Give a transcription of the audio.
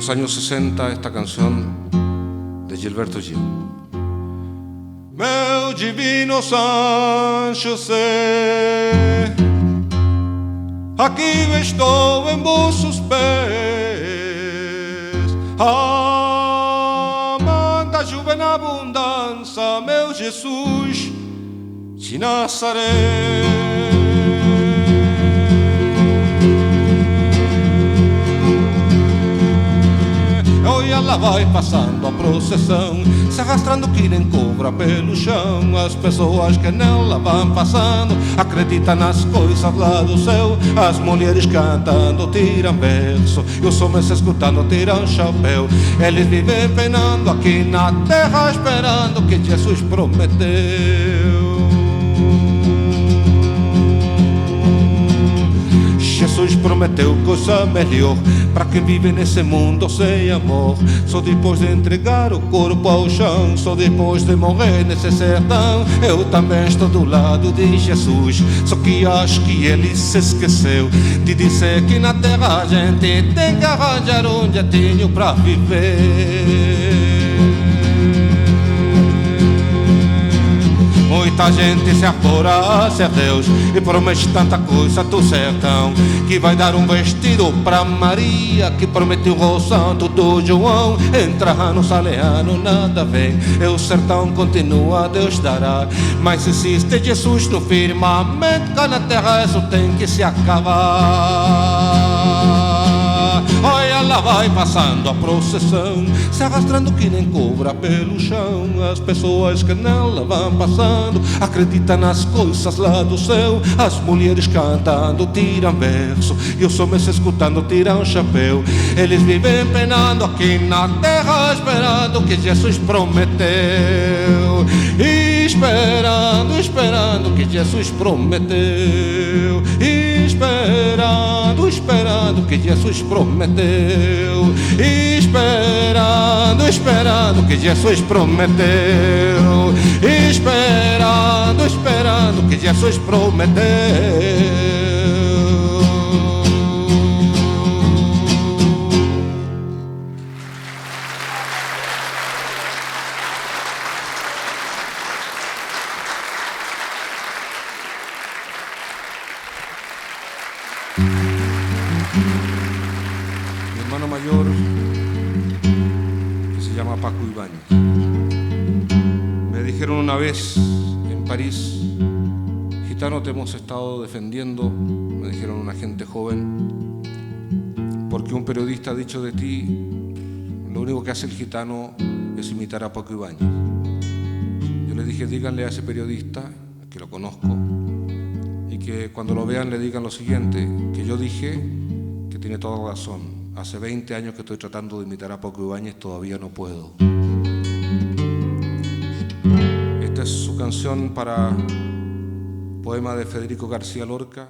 los años 60 esta canción de Gilberto Gil. Meu divino San José, aqui estou em vossos pés, amanda juve na abundância, meu Jesus de Nazaré. E ela vai passando a procissão, se arrastando que nem cobra pelo chão. As pessoas que nela vão passando acreditam nas coisas lá do céu. As mulheres cantando tiram verso e os homens escutando tiram chapéu. Eles vivem penando aqui na terra, esperando o que Jesus prometeu. Jesus prometeu coisa melhor para quem vive nesse mundo sem amor. Só depois de entregar o corpo ao chão, só depois de morrer nesse sertão, eu também estou do lado de Jesus. Só que acho que ele se esqueceu de dizer que na terra a gente tem que arranjar um jeitinho para viver. Muita gente se afora a ser Deus e promete tanta coisa do sertão, que vai dar um vestido pra Maria, que prometeu o santo do João. Entra no saleano, nada vem, e o sertão continua, Deus dará. Mas existe Jesus no firmamento, cá na terra isso tem que se acabar. Olha, ela vai passando a procissão, se arrastando que nem cobra pelo chão. As pessoas que nela vão passando acreditam nas coisas lá do céu. As mulheres cantando tiram verso e os homens escutando tiram chapéu. Eles vivem penando aqui na terra, esperando o que Jesus prometeu. Esperando, esperando o que Jesus prometeu. Esperando, esperando o que Jesus prometeu. Esperando, esperando o que Jesus prometeu. Esperando, esperando o que Jesus prometeu. Mi hermano mayor, que se llama Paco Ibáñez, me dijeron una vez en París: gitano, te hemos estado defendiendo, me dijeron una gente joven, porque un periodista ha dicho de ti, lo único que hace el gitano es imitar a Paco Ibáñez. Yo le dije: díganle a ese periodista, que lo conozco, y que cuando lo vean le digan lo siguiente, que yo dije que tiene toda razón. Hace 20 años que estoy tratando de imitar a Paco Ibáñez, todavía no puedo. Esta es su canción para poema de Federico García Lorca.